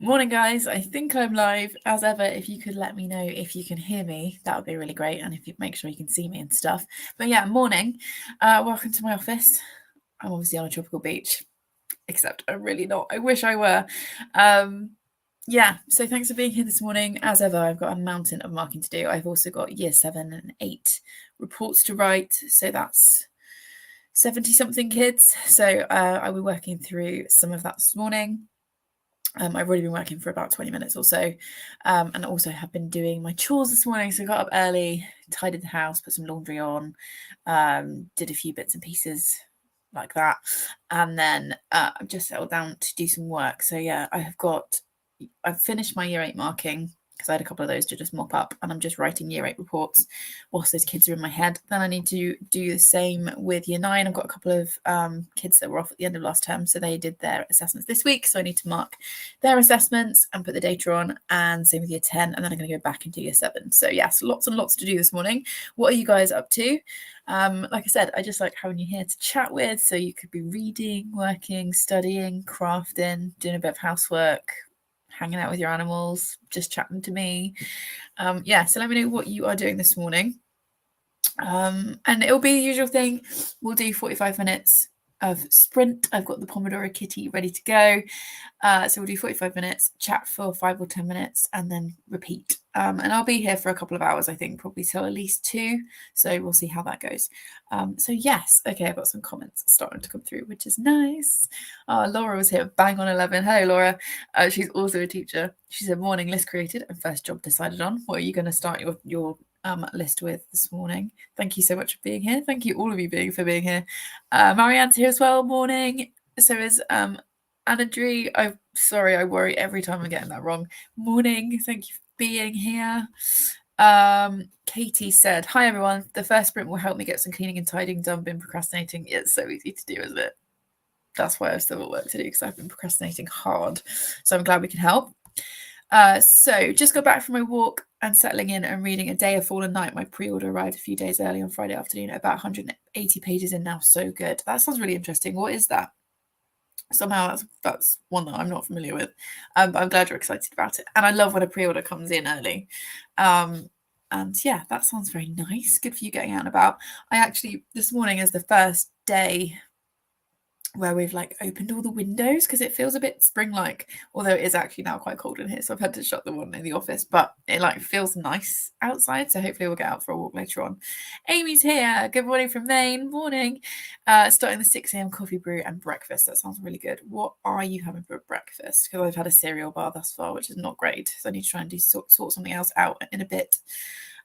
Morning, guys. I think I'm live. As ever, if you could let me know if you can hear me, that would be really great. And if you make sure you can see me and stuff. But yeah, morning. Welcome to my office. I'm obviously on a tropical beach, except I'm really not. I wish I were. Yeah, so thanks for being here this morning. As ever, I've got a mountain of marking to do. I've also got year 7 and 8 reports to write. So that's 70-something kids. So I'll be working through some of that this morning. I've already been working for about 20 minutes or so, and also have been doing my chores this morning. So I got up early, tidied the house, put some laundry on, did a few bits and pieces like that, and then I've just settled down to do some work. So yeah, I've finished my year 8 marking because I had a couple of those to just mop up, and I'm just writing year 8 reports whilst those kids are in my head. Then I need to do the same with year 9. I've got a couple of kids that were off at the end of last term, so they did their assessments this week, so I need to mark their assessments and put the data on, and same with year 10, and then I'm going to go back into year 7. So yes, lots and lots to do this morning. What are you guys up to? Like I said, I just like having you here to chat with, so you could be reading, working, studying, crafting, doing a bit of housework, hanging out with your animals, just chatting to me. Yeah, so let me know what you are doing this morning. And it'll be the usual thing. We'll do 45 minutes of sprint. I've got the Pomodoro kitty ready to go. So we'll do 45 minutes, chat for 5 or 10 minutes, and then repeat. And I'll be here for a couple of hours, I think, probably till at least 2. So we'll see how that goes. So yes, okay, I've got some comments starting to come through, which is nice. Laura was here, bang on 11. Hello, Laura. She's also a teacher. She said, morning, list created and first job decided on. What are you going to start your list with this morning? Thank you so much for being here. Thank you all of you for being here. Marianne's here as well. Morning. So is Anadri. I'm sorry, I worry every time I'm getting that wrong. Morning. Thank you for being here. Katie said, hi everyone. The first sprint will help me get some cleaning and tidying done. Been procrastinating. It's so easy to do, isn't it? That's why I've still got work to do, because I've been procrastinating hard. So I'm glad we can help. So just got back from my walk and settling in and reading A Day of Fallen Night. My pre-order arrived a few days early on Friday afternoon, about 180 pages in now. So good. That sounds really interesting. What is that? Somehow that's one that I'm not familiar with, but I'm glad you're excited about it. And I love when a pre-order comes in early. And yeah, that sounds very nice. Good for you getting out and about. I actually, this morning is the first day where we've like opened all the windows because it feels a bit spring-like, although it is actually now quite cold in here, so I've had to shut the one in the office, but it like feels nice outside, so hopefully we'll get out for a walk later on. Amy's here. Good morning from Maine. Morning. Starting the 6 a.m. coffee brew and breakfast. That sounds really good. What are you having for breakfast? Because I've had a cereal bar thus far, which is not great, so I need to try and sort something else out in a bit.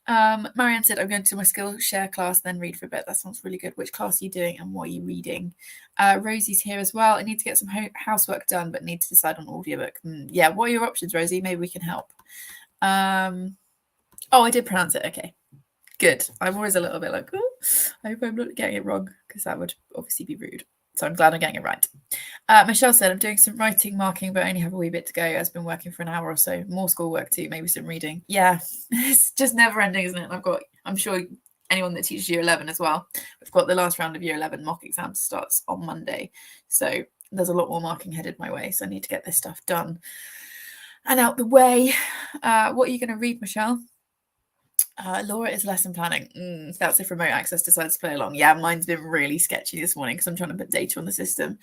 Marianne said, I'm going to my Skillshare class, then read for a bit. That sounds really good. Which class are you doing and what are you reading? Rosie's here as well. I need to get some housework done, but need to decide on audiobook. Yeah, what are your options, Rosie? Maybe we can help. Oh, I did pronounce it. Okay, good. I'm always a little bit like, oh, I hope I'm not getting it wrong, because that would obviously be rude. So I'm glad I'm getting it right. Michelle said, I'm doing some writing, marking, but I only have a wee bit to go. I've been working for an hour or so. More schoolwork too, maybe some reading. Yeah, it's just never ending, isn't it? I'm sure anyone that teaches year 11 as well. We've got the last round of year 11 mock exams starts on Monday. So there's a lot more marking headed my way. So I need to get this stuff done and out the way. What are you going to read, Michelle? Laura is lesson planning. That's if remote access decides to play along. Yeah, mine's been really sketchy this morning because I'm trying to put data on the system.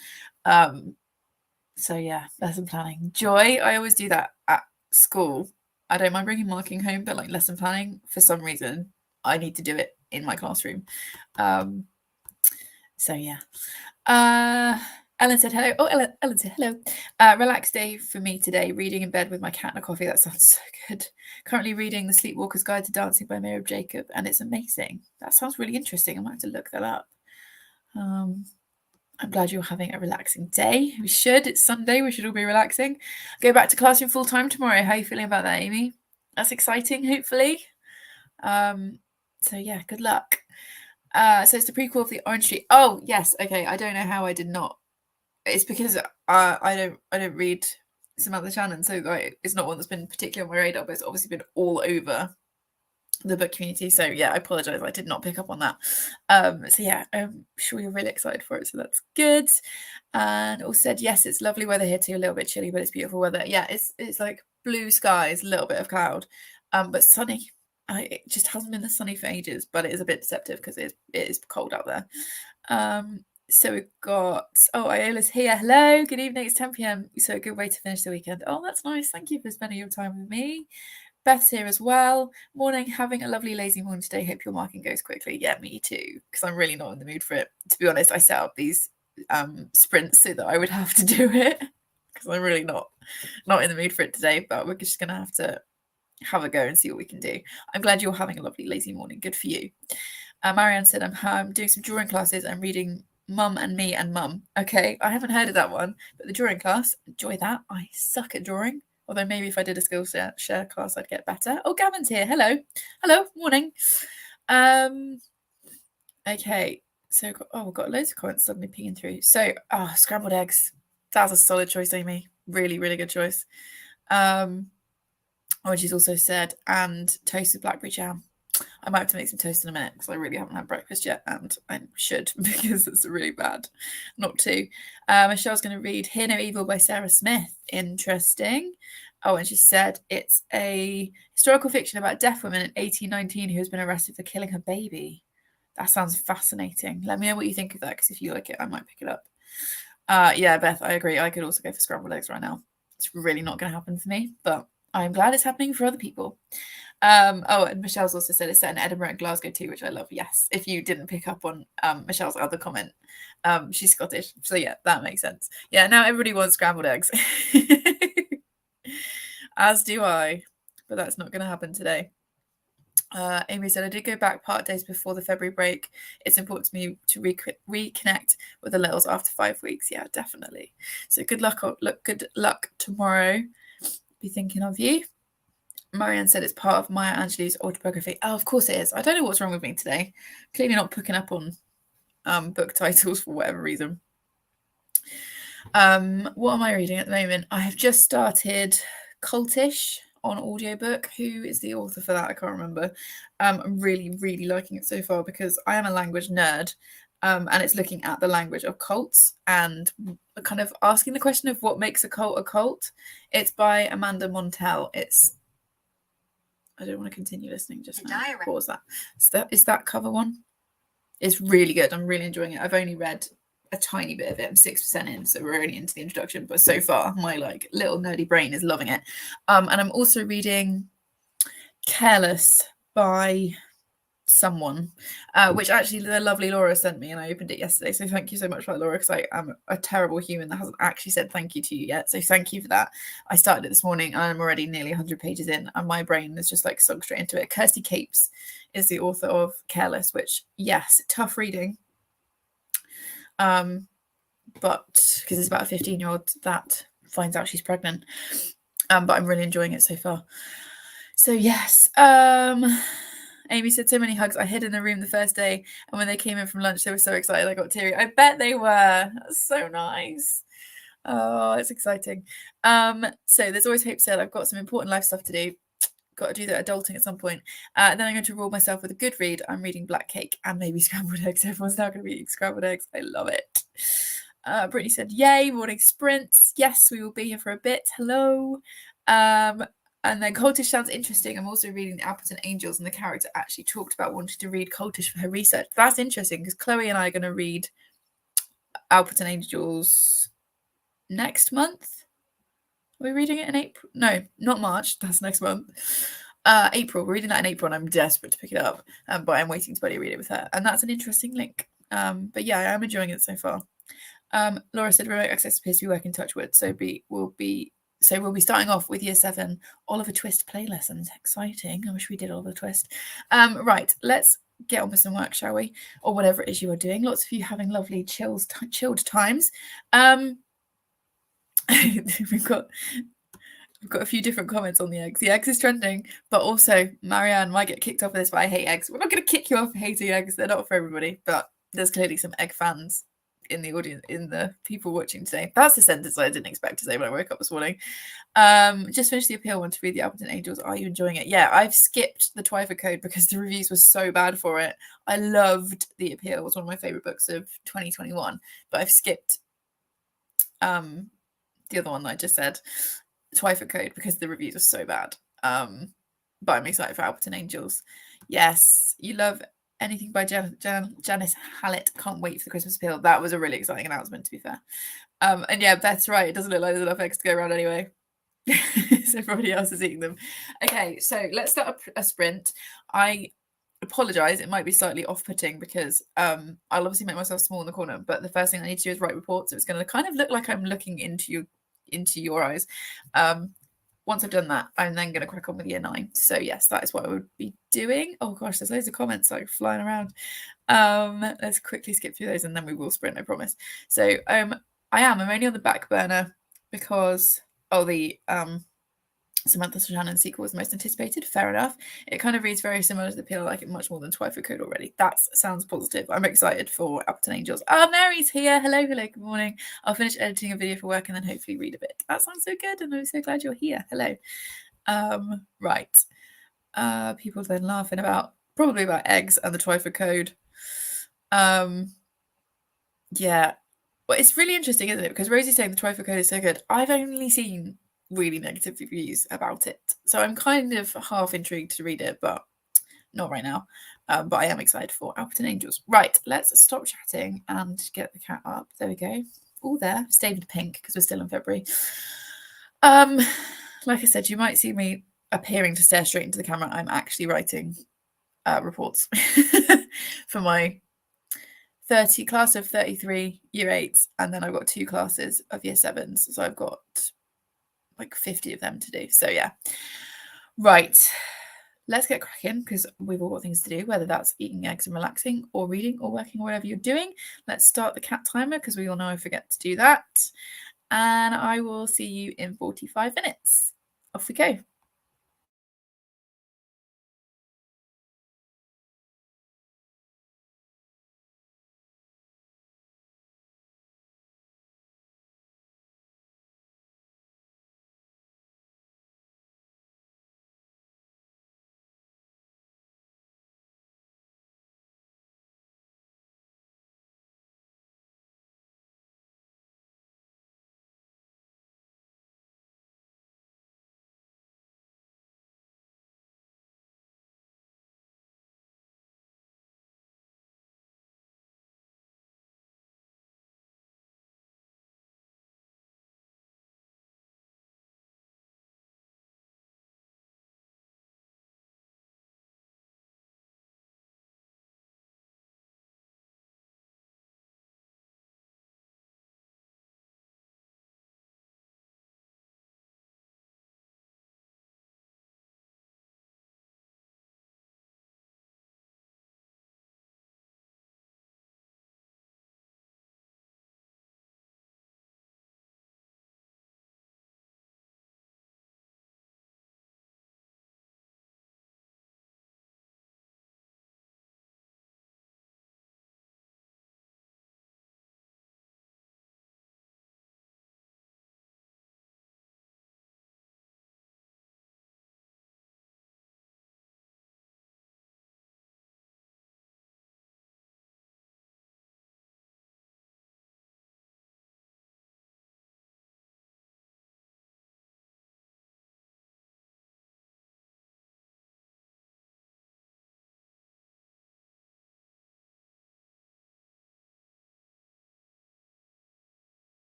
So yeah, lesson planning. Joy, I always do that at school. I don't mind bringing marking home, but like lesson planning, for some reason, I need to do it in my classroom. So yeah. Ellen said hello. Oh, Ellen said hello. Relaxed day for me today. Reading in bed with my cat and a coffee. That sounds so good. Currently reading The Sleepwalker's Guide to Dancing by Mary Jacob, and it's amazing. That sounds really interesting. I might have to look that up. I'm glad you're having a relaxing day. We should. It's Sunday. We should all be relaxing. Go back to classroom full time tomorrow. How are you feeling about that, Amy? That's exciting, hopefully. So yeah, good luck. So it's the prequel of The Orange Tree. Oh, yes. Okay. I don't know how I did not. It's because I don't read Samantha Shannon, so like, it's not one that's been particularly on my radar, but it's obviously been all over the book community. So yeah, I apologize, I did not pick up on that. So yeah, I'm sure you're really excited for it, so that's good. And also said, yes, it's lovely weather here too, a little bit chilly, but it's beautiful weather. Yeah, it's like blue skies, a little bit of cloud, but sunny. It just hasn't been this sunny for ages, but it is a bit deceptive because it is cold out there. So we've got, Iola's here. Hello, good evening. It's 10 p.m. So a good way to finish the weekend. Oh, that's nice. Thank you for spending your time with me. Beth's here as well. Morning, having a lovely lazy morning today. Hope your marking goes quickly. Yeah, me too, because I'm really not in the mood for it. To be honest, I set up these sprints so that I would have to do it because I'm really not in the mood for it today, but we're just gonna have to have a go and see what we can do. I'm glad you're having a lovely lazy morning. Good for you. Marianne said, I'm doing some drawing classes. I'm reading Mum and Me and Mum. Okay, I haven't heard of that one, but the drawing class, enjoy that. I suck at drawing, although maybe if I did a skills share class, I'd get better. Oh, Gavin's here. Hello. Morning. Okay, so we've got loads of comments suddenly pinging through. So, scrambled eggs. That's a solid choice, Amy. Really, really good choice. She's also said, and toast with blackberry jam. I might have to make some toast in a minute because I really haven't had breakfast yet, and I should because it's really bad not to. Michelle's going to read Hear No Evil by Sarah Smith. Interesting. Oh, and she said it's a historical fiction about a deaf woman in 1819 who has been arrested for killing her baby. That sounds fascinating. Let me know what you think of that, because if you like it, I might pick it up. Yeah, Beth, I agree. I could also go for scrambled eggs right now. It's really not going to happen for me, but I'm glad it's happening for other people. And Michelle's also said it's set in Edinburgh and Glasgow too, which I love. Yes, if you didn't pick up on Michelle's other comment, she's Scottish, so yeah, that makes sense. Yeah, now everybody wants scrambled eggs, as do I, but that's not going to happen today. Amy said, I did go back part days before the February break. It's important to me to reconnect with the littles after 5 weeks. Yeah, definitely. So good luck tomorrow. Be thinking of you. Marianne said it's part of Maya Angelou's autobiography. Oh, of course it is. I don't know what's wrong with me today. Clearly not picking up on book titles for whatever reason. What am I reading at the moment? I have just started Cultish on audiobook. Who is the author for that? I can't remember. I'm really, really liking it so far because I am a language nerd. And it's looking at the language of cults and kind of asking the question of what makes a cult a cult. It's by Amanda Montell. I don't want to continue listening just now. What was that? Is that cover one? It's really good. I'm really enjoying it. I've only read a tiny bit of it. I'm 6% in, so we're only into the introduction. But so far, my little nerdy brain is loving it. And I'm also reading Careless by someone, which actually the lovely Laura sent me, and I opened it yesterday, so thank you so much for that, Laura, because I am a terrible human that hasn't actually said thank you to you yet, so thank you for that. I started it this morning and I'm already nearly 100 pages in and my brain is just sunk straight into it. Kirsty Capes is the author of Careless, which, yes, tough reading, but because it's about a 15-year-old that finds out she's pregnant, but I'm really enjoying it so far. So yes, Amy said, so many hugs. I hid in the room the first day, and when they came in from lunch, they were so excited. I got teary. I bet they were. That's so nice. Oh, it's exciting. So there's always hope still. I've got some important life stuff to do. Got to do that adulting at some point. Then I'm going to reward myself with a good read. I'm reading Black Cake and maybe scrambled eggs. Everyone's now going to be eating scrambled eggs. I love it. Brittany said, yay, morning sprints. Yes, we will be here for a bit. Hello. And then Cultish sounds interesting. I'm also reading The Appleton Angels, and the character actually talked about wanting to read Cultish for her research. That's interesting because Chloe and I are going to read Appleton Angels next month. Are we reading it in April? No, not March. That's next month. April. We're reading that in April, and I'm desperate to pick it up. But I'm waiting to buddy read it with her, and that's an interesting link. But yeah, I am enjoying it so far. Laura said remote access appears to be working Touchwood, so we'll be starting off with Year 7 Oliver Twist play lessons. Exciting. I wish we did Oliver Twist. Right, let's get on with some work, shall we? Or whatever it is you are doing. Lots of you having lovely chilled times. We've got a few different comments on the eggs. The eggs is trending, but also Marianne might get kicked off of this, but I hate eggs. We're not going to kick you off for hating eggs. They're not for everybody, but there's clearly some egg fans in the audience, in the people watching today. That's the sentence I didn't expect to say when I woke up this morning. Just finished the appeal. Want to read the Appleton Angels. Are you enjoying it? Yeah, I've skipped the Twyford Code because the reviews were so bad for it. I loved the appeal. It was one of my favorite books of 2021, but I've skipped the other one that I just said, Twyford Code, because the reviews are so bad. But I'm excited for Appleton Angels. Yes, you love anything by Janice Hallett. Can't wait for the Christmas appeal. That was a really exciting announcement, to be fair. And yeah, Beth's right. It doesn't look like there's enough eggs to go around anyway. So everybody else is eating them. Okay, so let's start a sprint. I apologize, it might be slightly off-putting because I'll obviously make myself small in the corner, but the first thing I need to do is write reports, so it's going to kind of look like I'm looking into your eyes. Once I've done that, I'm then going to crack on with year 9. So yes, that is what I would be doing. Oh gosh, there's loads of comments like flying around. Let's quickly skip through those and then we will sprint, I promise. So I'm only on the back burner because the Samantha Shannon sequel was most anticipated. Fair enough. It kind of reads very similar to the appeal. I like it much more than Twyford Code already. That sounds positive. I'm excited for Appleton Angels. Oh, Mary's here. Hello, good morning. I'll finish editing a video for work and then hopefully read a bit. That sounds so good, and I'm so glad you're here. Hello. Right. People then laughing probably about eggs and the Twyford Code. Yeah. Well, it's really interesting, isn't it? Because Rosie's saying the Twyford Code is so good. I've only seen really negative reviews about it, so I'm kind of half intrigued to read it, but not right now. But I am excited for Appleton Angels. Right, let's stop chatting and get the cat up. There we go. Oh, there. It's David Pink because we're still in February. Like I said, you might see me appearing to stare straight into the camera. I'm actually writing reports for my class of 33 year 8s, and then I've got 2 classes of year 7s, so I've got like 50 of them to do. So yeah, right, let's get cracking because we've all got things to do, whether that's eating eggs and relaxing or reading or working or whatever you're doing. Let's start the cat timer because we all know I forget to do that, and I will see you in 45 minutes. Off we go.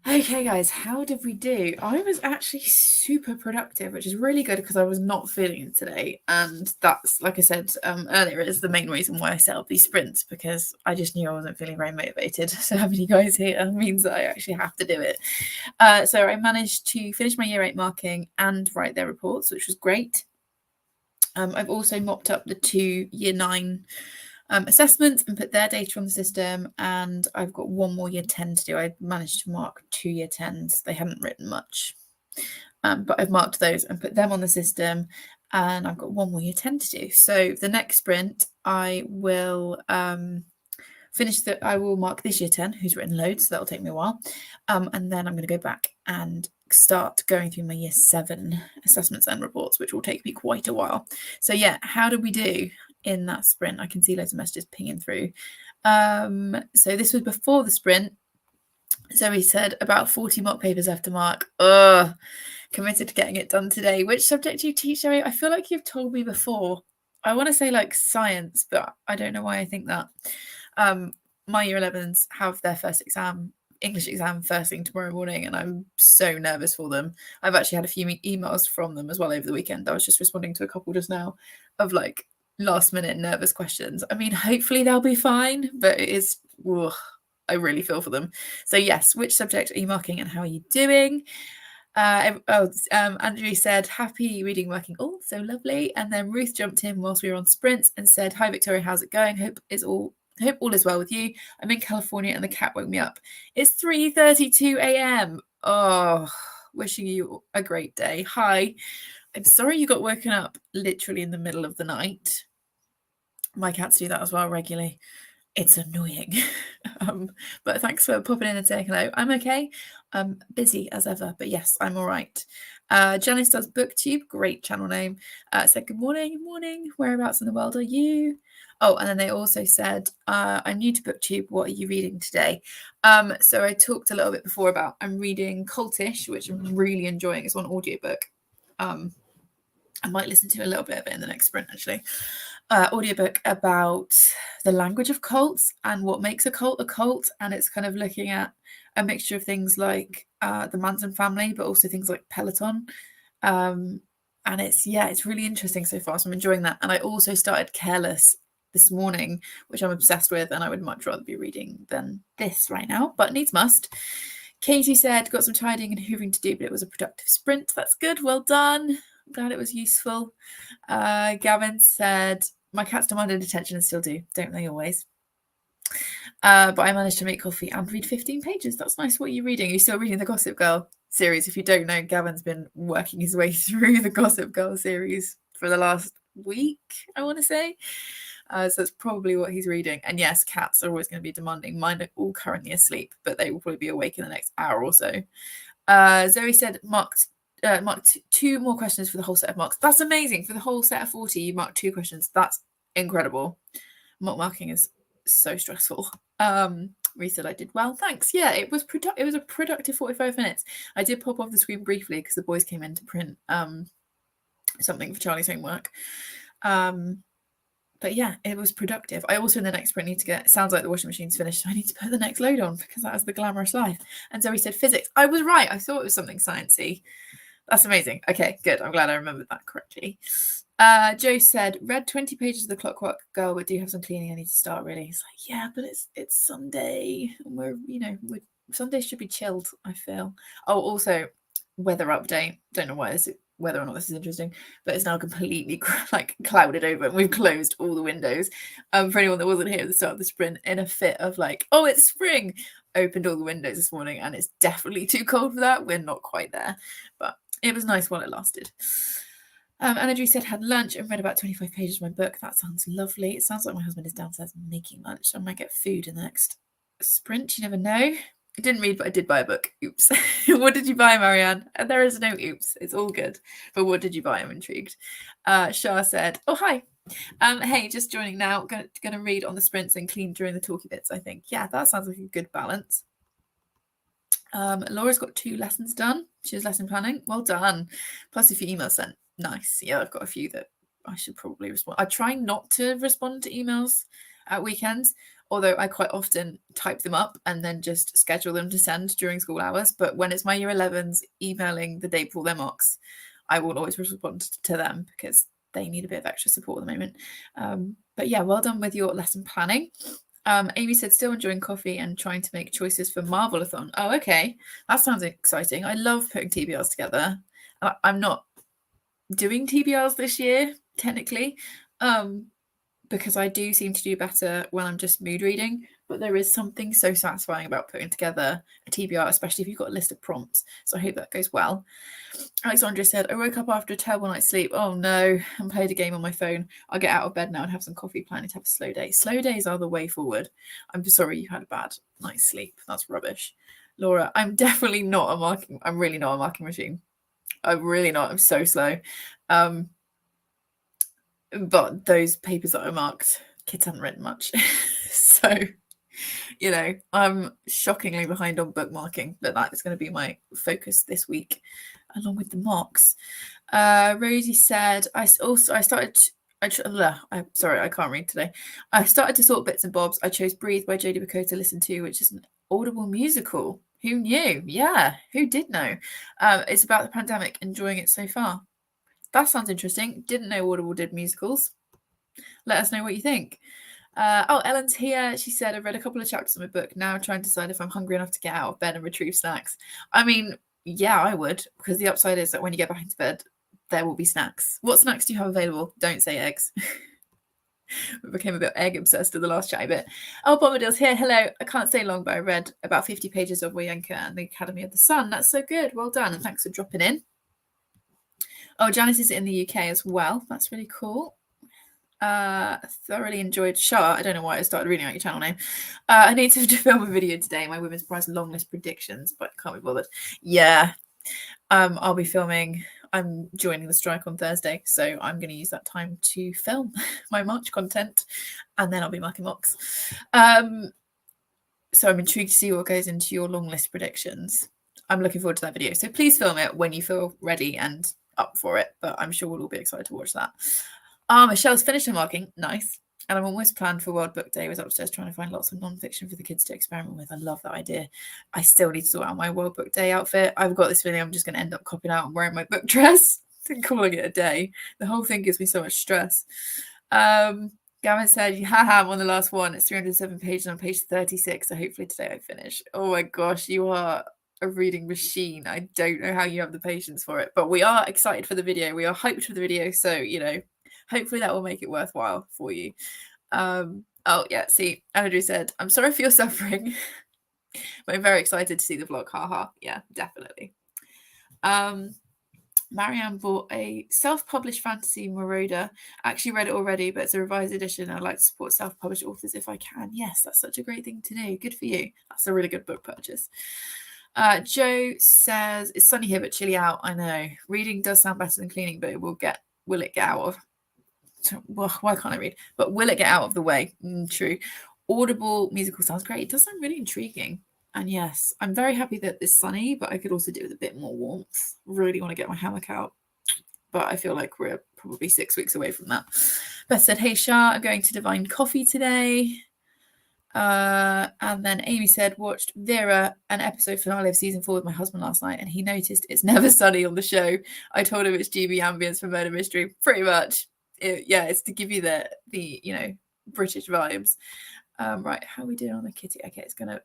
Okay, guys, how did we do? I was actually super productive, which is really good because I was not feeling it today. And that's, like I said earlier, is the main reason why I set up these sprints, because I just knew I wasn't feeling very motivated. So having you guys here means that I actually have to do it. So I managed to finish my year 8 marking and write their reports, which was great. I've also mopped up the 2 year 9 assessments and put their data on the system, and I've got 1 more year 10 to do. I managed to mark 2 year 10s. They hadn't written much, but I've marked those and put them on the system, and I've got 1 more year 10 to do. So the next sprint I will I will mark this year 10 who's written loads, so that'll take me a while, and then I'm going to go back and start going through my year 7 assessments and reports, which will take me quite a while. So yeah, how did we do in that sprint? I can see loads of messages pinging through. So this was before the sprint. Zoe said about 40 mock papers left to mark. Committed to getting it done today. Which subject do you teach, Zoe? I feel like you've told me before. I want to say like science, but I don't know why I think that. My year 11s have their first English exam first thing tomorrow morning, and I'm so nervous for them. I've actually had a few emails from them as well over the weekend. I was just responding to a couple just now of like last minute nervous questions. I mean, hopefully they'll be fine, but it is, I really feel for them. So yes, which subject are you marking and how are you doing? Andrew said, happy reading working. Oh, so lovely. And then Ruth jumped in whilst we were on sprints and said, hi Victoria, how's it going? Hope all is well with you. I'm in California and the cat woke me up. It's 3:32 a.m. Oh, wishing you a great day. Hi. I'm sorry you got woken up literally in the middle of the night. My cats do that as well regularly. It's annoying. But thanks for popping in and saying hello. I'm okay. I'm busy as ever, but yes, I'm all right. Janice does Booktube, great channel name. Said good morning, good morning. Whereabouts in the world are you? Oh, and then they also said, I'm new to Booktube. What are you reading today? So I talked a little bit before about I'm reading Cultish, which I'm really enjoying. It's on audiobook. I might listen to a little bit of it in the next sprint, actually. Audiobook about the language of cults and what makes a cult, and it's kind of looking at a mixture of things like the Manson family, but also things like Peloton. And it's really interesting so far, so I'm enjoying that. And I also started Careless this morning, which I'm obsessed with, and I would much rather be reading than this right now, but needs must. Katie said, got some tidying and hoovering to do, but it was a productive sprint. That's good, well done. I'm glad it was useful. Gavin said, my cats demanded attention and still do, don't they always? But I managed to make coffee and read 15 pages. That's nice. What are you reading? Are you still reading the Gossip Girl series? If you don't know, Gavin's been working his way through the Gossip Girl series for the last week, I want to say. So that's probably what he's reading. And yes, cats are always going to be demanding. Mine are all currently asleep, but they will probably be awake in the next hour or so. Zoe said marked 2 more questions for the whole set of marks. That's amazing. For the whole set of 40, you marked 2 questions. That's incredible. Mock marking is so stressful. Reese said I did well. Thanks. Yeah, it was a productive 45 minutes. I did pop off the screen briefly because the boys came in to print something for Charlie's homework. But yeah, it was productive. I also in the next sprint need to get, sounds like the washing machine's finished, so I need to put the next load on because that is the glamorous life. And Zoe said physics. I was right. I thought it was something sciencey. That's amazing. Okay, good. I'm glad I remembered that correctly. Joe said, read 20 pages of The Clockwork Girl, but do have some cleaning I need to start really. It's like, yeah, but it's Sunday. And Sundays should be chilled, I feel. Oh, also, weather update. Don't know whether or not this is interesting, but it's now completely clouded over and we've closed all the windows. For anyone that wasn't here at the start of the sprint, in a fit of like, oh, it's spring, opened all the windows this morning and it's definitely too cold for that. We're not quite there, but it was nice while it lasted. Andrew said had lunch and read about 25 pages of my book. That sounds lovely. It sounds like my husband is downstairs making lunch, so I might get food in the next sprint. You never know. I didn't read, but I did buy a book. Oops. What did you buy, Marianne? And there is no oops. It's all good. But what did you buy? I'm intrigued. Shah said, oh, hi. Hey, just joining now. Gonna read on the sprints and clean during the talky bits, I think. Yeah, that sounds like a good balance. Laura's got 2 lessons done. She was lesson planning. Well done. Plus a few emails sent. Nice. Yeah, I've got a few that I should probably respond. I try not to respond to emails at weekends. although I quite often type them up and then just schedule them to send during school hours. But when it's my year 11s emailing the day before their mocks, I will always respond to them because they need a bit of extra support at the moment. But yeah, well done with your lesson planning. Amy said, still enjoying coffee and trying to make choices for Marvelathon. Oh, okay. That sounds exciting. I love putting TBRs together. I'm not doing TBRs this year, technically, because I do seem to do better when I'm just mood reading. But there is something so satisfying about putting together a TBR, especially if you've got a list of prompts. So I hope that goes well. Alexandra said, I woke up after a terrible night's sleep. Oh no, and played a game on my phone. I'll get out of bed now and have some coffee, planning to have a slow day. Slow days are the way forward. I'm sorry you had a bad night's sleep. That's rubbish. Laura, I'm definitely not a marking. I'm really not a marking machine. I'm really not. I'm so slow. But those papers that I marked, kids haven't written much. So, you know, I'm shockingly behind on bookmarking, but that is going to be my focus this week, along with the mocks. Rosie said, I'm sorry, I can't read today. I started to sort bits and bobs. I chose Breathe by Jodie Bacot to listen to, which is an Audible musical. Who knew? Yeah, who did know? It's about the pandemic, enjoying it so far. That sounds interesting. Didn't know Audible did musicals. Let us know what you think. Ellen's here. She said, I've read a couple of chapters of my book. Now I'm trying to decide if I'm hungry enough to get out of bed and retrieve snacks. I mean, yeah, I would, because the upside is that when you get back into bed, there will be snacks. What snacks do you have available? Don't say eggs. We became a bit egg obsessed in the last chat bit. Oh, Bombadil's here. Hello. I can't stay long, but I read about 50 pages of Wayenka and the Academy of the Sun. That's so good. Well done. And thanks for dropping in. Oh, Janice is in the UK as well. That's really cool. Thoroughly enjoyed Shah. I don't know why I started reading out your channel name. I need to film a video today, my Women's Prize long list predictions, but can't be bothered. Yeah. I'll be filming. I'm joining the strike on Thursday, so I'm going to use that time to film my March content, and then I'll be marking mocks. So I'm intrigued to see what goes into your long list predictions. I'm looking forward to that video. So please film it when you feel ready and up for it, but I'm sure we'll all be excited to watch that. Michelle's finished her marking. Nice. And I'm almost planned for World Book Day. I was upstairs trying to find lots of non-fiction for the kids to experiment with. I love that idea. I still need to sort out my World Book Day outfit. I've got this feeling I'm just going to end up copying out and wearing my book dress and calling it a day. The whole thing gives me so much stress. Gavin said, haha, I'm on the last one. It's 307 pages on page 36. So hopefully today I finish. Oh my gosh, you are a reading machine. I don't know how you have the patience for it, but we are excited for the video. We are hyped for the video. So, you know, hopefully that will make it worthwhile for you. Oh yeah, see, Andrew said, I'm sorry for your suffering, but I'm very excited to see the vlog. Haha. Yeah, definitely. Marianne bought a self-published fantasy Marauder. Actually read it already, but it's a revised edition. I'd like to support self-published authors if I can. Yes, that's such a great thing to do. Good for you. That's a really good book purchase. Joe says, it's sunny here but chilly out. I know. Reading does sound better than cleaning, but will it get out of... Well, why can't I read? But will it get out of the way? True. Audible musical sounds great. It does sound really intriguing. And yes, I'm very happy that it's sunny, but I could also do with a bit more warmth. Really want to get my hammock out. But I feel like we're probably 6 weeks away from that. Beth said, hey, Shah, I'm going to Divine Coffee today. And then Amy said, watched Vera, an episode finale of season 4 with my husband last night, and he noticed it's never sunny on the show. I told him it's GB ambience for murder mystery. Pretty much. It's to give you the you know, British vibes. Right, how are we doing on the kitty? Okay, it's gonna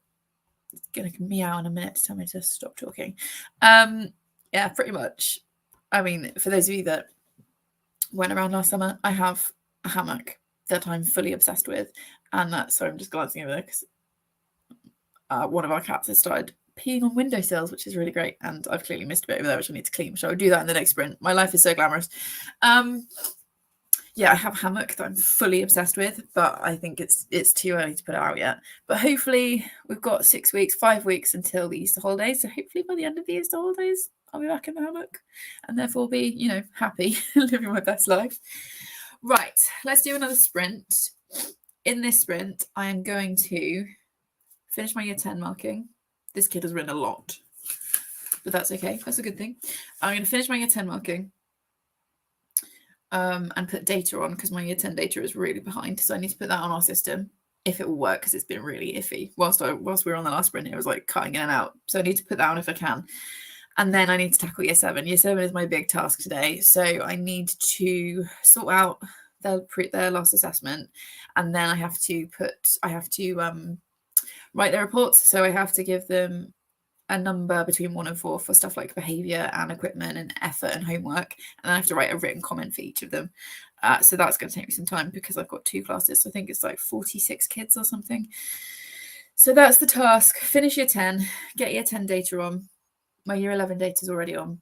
meow in a minute to tell me to stop talking. Yeah, pretty much. I mean, for those of you that went around last summer, I have a hammock that I'm fully obsessed with, and sorry, I'm just glancing over there because one of our cats has started peeing on windowsills, which is really great, and I've clearly missed a bit over there which I need to clean, so I'll do that in the next sprint. My life is so glamorous. Yeah, I have a hammock that I'm fully obsessed with, but I think it's too early to put it out yet. But hopefully we've got 5 weeks until the Easter holidays. So hopefully by the end of the Easter holidays, I'll be back in the hammock and therefore be, you know, happy, living my best life. Right, let's do another sprint. In this sprint, I am going to finish my year 10 marking. This kid has written a lot, but that's okay. That's a good thing. I'm going to finish my year 10 marking. And put data on because my year 10 data is really behind. So I need to put that on our system if it will work, because it's been really iffy whilst we were on the last sprint. It was like cutting in and out, so I need to put that on if I can. And then I need to tackle year 7. Year 7 is my big task today, so I need to sort out their last assessment, and then I have to write their reports. So I have to give them a number between 1 and 4 for stuff like behaviour and equipment and effort and homework, and I have to write a written comment for each of them. So that's going to take me some time because I've got 2 classes. So I think it's like 46 kids or something. So that's the task. Finish year 10, get year 10 data on. My year 11 data is already on,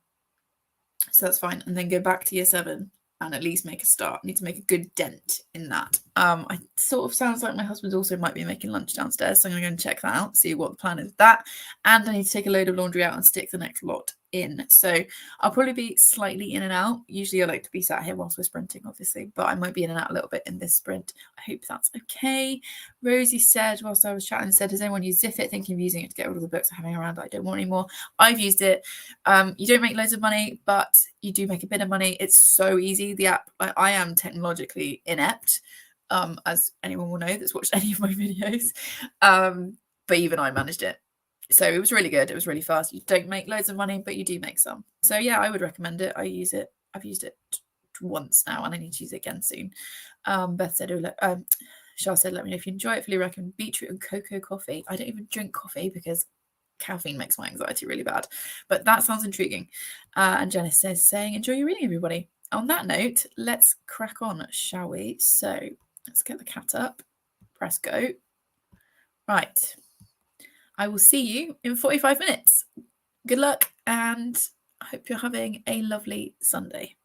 so that's fine. And then go back to year 7 and at least make a start. I need to make a good dent in that. I sort of sounds like my husband also might be making lunch downstairs, so I'm going to go and check that out, see what the plan is with that. And I need to take a load of laundry out and stick the next lot in. So I'll probably be slightly in and out. Usually I like to be sat here whilst we're sprinting, obviously, but I might be in and out a little bit in this sprint. I hope that's okay. Rosie said, whilst I was chatting, said, has anyone used Zip It, thinking of using it to get rid of the books I'm having around that I don't want anymore? I've used it. You don't make loads of money, but you do make a bit of money. It's so easy. The app, I am technologically inept, as anyone will know that's watched any of my videos. But even I managed it. So it was really good. It was really fast. You don't make loads of money, but you do make some. So yeah, I would recommend it. I use it. I've used it once now, and I need to use it again soon. Beth said, Shah said, let me know if you enjoy it. Fully recommend beetroot and cocoa coffee. I don't even drink coffee because caffeine makes my anxiety really bad. But that sounds intriguing. And Janice says, saying, enjoy your reading, everybody. On that note, let's crack on, shall we? So let's get the cat up. Press go. Right. I will see you in 45 minutes. Good luck, and I hope you're having a lovely Sunday.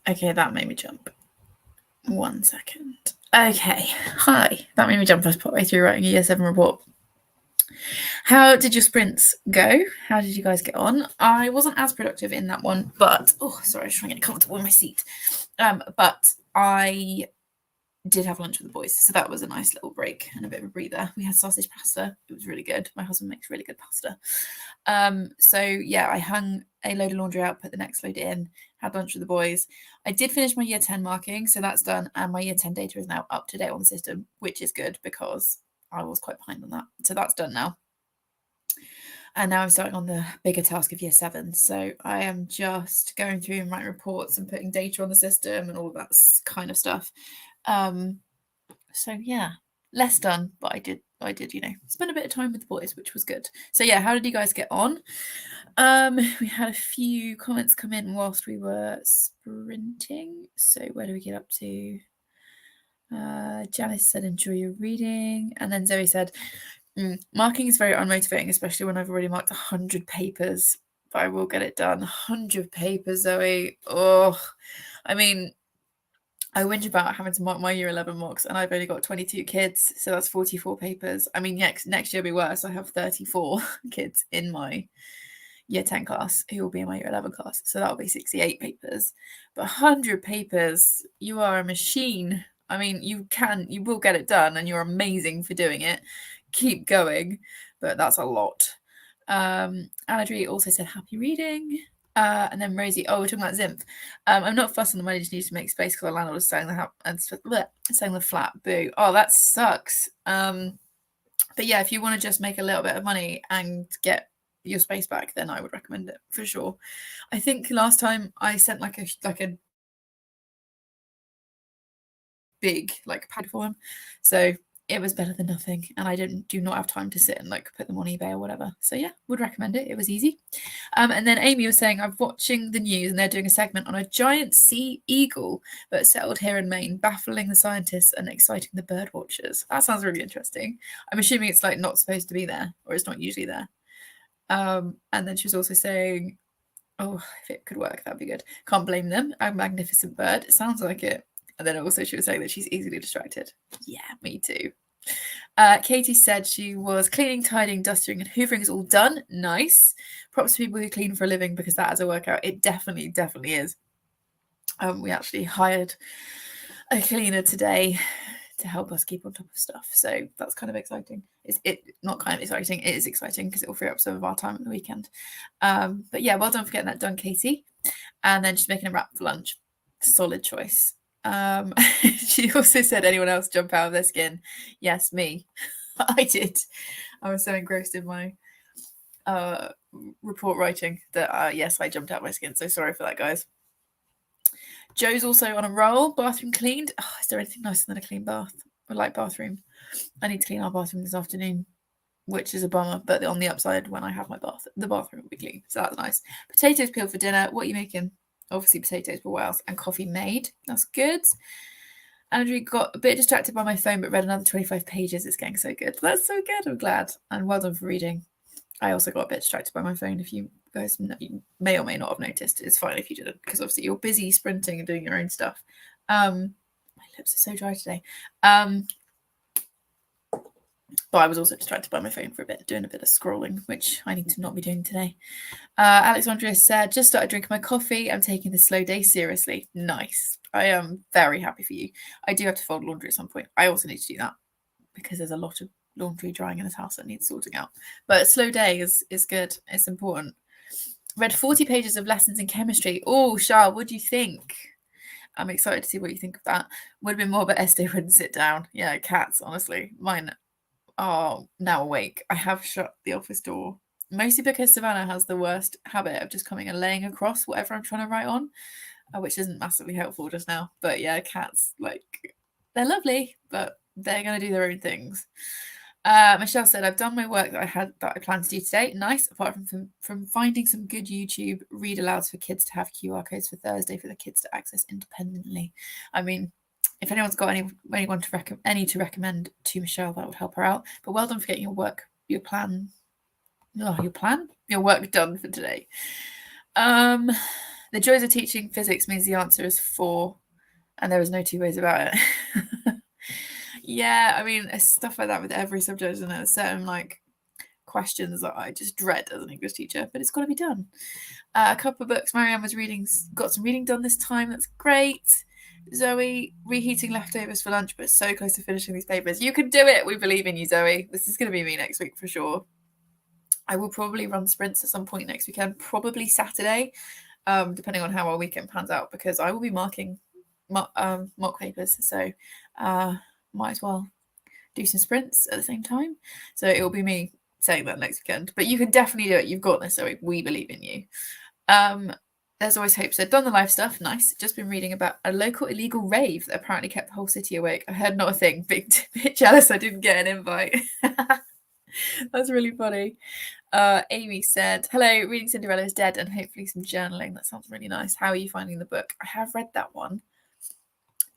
Okay, that made me jump. 1 second. Okay, hi. That made me jump first partway through writing a year 7 report. How did your sprints go? How did you guys get on? I wasn't as productive in that one, but sorry, I was trying to get comfortable in my seat. But I did have lunch with the boys, so that was a nice little break and a bit of a breather. We had sausage pasta. It was really good. My husband makes really good pasta. So yeah, I hung a load of laundry out, put the next load in, had lunch with the boys. I did finish my year 10 marking, so that's done, and my year 10 data is now up to date on the system, which is good because I was quite behind on that. So that's done now. And now I'm starting on the bigger task of year 7. So I am just going through and writing reports and putting data on the system and all of that kind of stuff. So yeah, less done, but I did, spend a bit of time with the boys, which was good. So yeah, how did you guys get on? We had a few comments come in whilst we were sprinting. So where do we get up to? Janice said, enjoy your reading. And then Zoe said, marking is very unmotivating, especially when I've already marked 100 papers, but I will get it done. 100 papers, Zoe. I mean, I whinge about having to mark my year 11 mocks, and I've only got 22 kids, so that's 44 papers. I mean, next year will be worse. I have 34 kids in my year 10 class who will be in my year 11 class, so that'll be 68 papers. But 100 papers, you are a machine. I mean, you will get it done, and you're amazing for doing it. Keep going, but that's a lot. Anadri also said happy reading. And then Rosie, we're talking about Zimph. I'm not fussed on the money, just need to make space because our landlord is selling the house and selling the flat. Boo. Oh, that sucks. But yeah, if you want to just make a little bit of money and get your space back, then I would recommend it for sure. I think last time I sent like a big pad for him, so it was better than nothing, and I do not have time to sit and put them on eBay or whatever. So yeah, would recommend it. It was easy. And then Amy was saying, I'm watching the news and they're doing a segment on a giant sea eagle that settled here in Maine, baffling the scientists and exciting the bird watchers. That sounds really interesting. I'm assuming it's not supposed to be there, or it's not usually there. And then she was also saying, if it could work, that'd be good. Can't blame them. A magnificent bird. It sounds like it. And then also she was saying that she's easily distracted. Yeah, me too. Katie said she was cleaning, tidying, dusting, and hoovering is all done. Nice. Props to people who clean for a living, because that is a workout. It definitely is. We actually hired a cleaner today to help us keep on top of stuff. So that's kind of exciting. It is exciting because it will free up some of our time at the weekend. But yeah, well done for getting that done, Katie. And then she's making a wrap for lunch. Solid choice. She also said, anyone else jump out of their skin? Yes, me. I did. I was so engrossed in my report writing that yes, I jumped out of my skin. So sorry for that, guys. Joe's also on a roll. Bathroom cleaned. Is there anything nicer than a clean bath? I like bathroom. I need to clean our bathroom this afternoon, which is a bummer. But on the upside, when I have my bath, the bathroom will be clean. So that's nice. Potatoes peeled for dinner. What are you making? Obviously potatoes, but what else? And coffee made. That's good. Andrew got a bit distracted by my phone, but read another 25 pages. It's getting so good. That's so good. I'm glad. And well done for reading. I also got a bit distracted by my phone. If you guys you may or may not have noticed, it's fine if you didn't, because obviously you're busy sprinting and doing your own stuff. My lips are so dry today. But I was also distracted by my phone for a bit, doing a bit of scrolling, which I need to not be doing today. Alexandria said, just started drinking my coffee. I'm taking this slow day seriously. Nice. I am very happy for you. I do have to fold laundry at some point. I also need to do that because there's a lot of laundry drying in this house that needs sorting out. But a slow day is good. It's important. Read 40 pages of lessons in chemistry. Oh, Shah, what do you think? I'm excited to see what you think of that. Would have been more, but Esther wouldn't sit down. Yeah, cats, honestly. Mine are now awake. I have shut the office door, mostly because Savannah has the worst habit of just coming and laying across whatever I'm trying to write on, which isn't massively helpful just now. But yeah, cats, they're lovely, but they're going to do their own things. Michelle said, I've done my work that I planned to do today. Nice. Apart from finding some good YouTube read alouds for kids to have QR codes for Thursday for the kids to access independently. I mean, if anyone's got anyone to recommend to Michelle, that would help her out. But well done for getting your work done for today. The joys of teaching physics means the answer is 4, and there is no two ways about it. Yeah, I mean, it's stuff like that with every subject, and there's certain like questions that I just dread as an English teacher, but it's got to be done. A couple of books. Marianne was reading, got some reading done this time. That's great. Zoe, reheating leftovers for lunch, but so close to finishing these papers. You can do it. We believe in you, Zoe. This is going to be me next week for sure. I will probably run sprints at some point next weekend, probably Saturday, depending on how our weekend pans out, because I will be marking mock papers. So might as well do some sprints at the same time. So it will be me saying that next weekend. But you can definitely do it. You've got this, Zoe. We believe in you. There's always hope. So done the live stuff. Nice. Just been reading about a local illegal rave that apparently kept the whole city awake. I heard not a thing. Bit jealous I didn't get an invite. That's really funny. Amy said, hello, reading Cinderella is Dead and hopefully some journaling. That sounds really nice. How are you finding the book? I have read that one,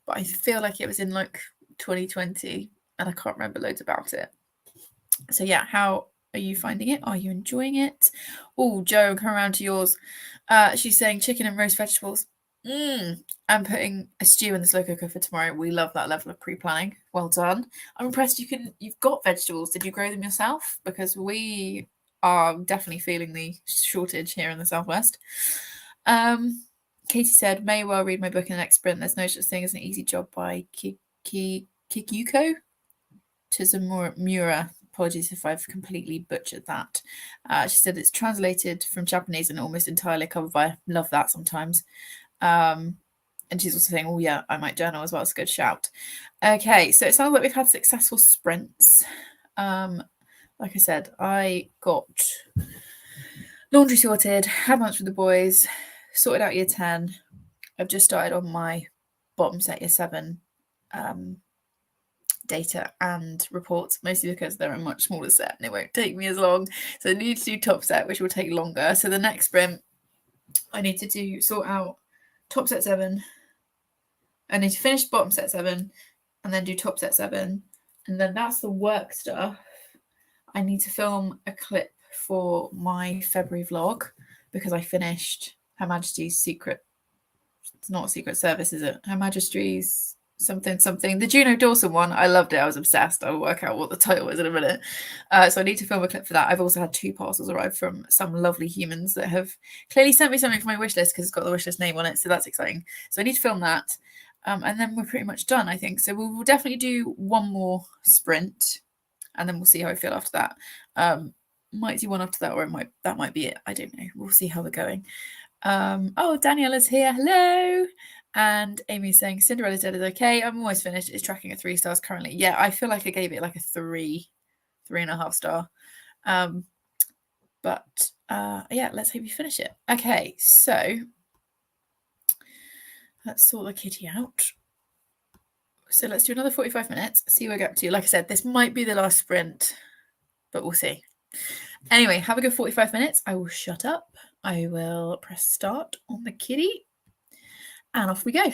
but I feel like it was in like 2020 and I can't remember loads about it. So yeah, how are you finding it? Are you enjoying it? Oh, Joe, come around to yours. She's saying chicken and roast vegetables. I'm putting a stew in the slow cooker for tomorrow. We love that level of pre-planning. Well done. I'm impressed you've got vegetables. Did you grow them yourself? Because we are definitely feeling the shortage here in the southwest. Katie said, may well read my book in the next sprint. There's no such thing as an easy job by Kikuko Tizumura. Apologies if I've completely butchered that. She said it's translated from Japanese and almost entirely covered by. Love that sometimes. And she's also saying, oh yeah, I might journal as well. It's a good shout. Okay, so it sounds like we've had successful sprints. Like I said, I got laundry sorted, had lunch with the boys, sorted out year 10. I've just started on my bottom set year 7 data and reports, mostly because they're a much smaller set and it won't take me as long. So I need to do top set, which will take longer. So the next sprint, I need to sort out top set 7. I need to finish bottom set 7 and then do top set 7. And then that's the work stuff. I need to film a clip for my February vlog because I finished Her Majesty's Secret. It's not a Secret Service, is it? Her Majesty's something. The Juno Dawson one. I loved it. I was obsessed. I'll work out what the title is in a minute. So I need to film a clip for that. I've also had 2 parcels arrive from some lovely humans that have clearly sent me something for my wish list because it's got the wish list name on it. So that's exciting. So I need to film that. And then we're pretty much done, I think. So we'll definitely do one more sprint and then we'll see how I feel after that. Might do one after that, or that might be it. I don't know. We'll see how we're going. Oh, Daniela's here. Hello. And Amy's saying Cinderella's Dead is okay. I'm almost finished. It's tracking at 3 stars currently. Yeah, I feel like I gave it like a 3.5 star. But yeah, let's hope you finish it. Okay, so let's sort the kitty out. So let's do another 45 minutes, see where we get to. Like I said, this might be the last sprint, but we'll see. Anyway, have a good 45 minutes. I will shut up. I will press start on the kitty and off we go.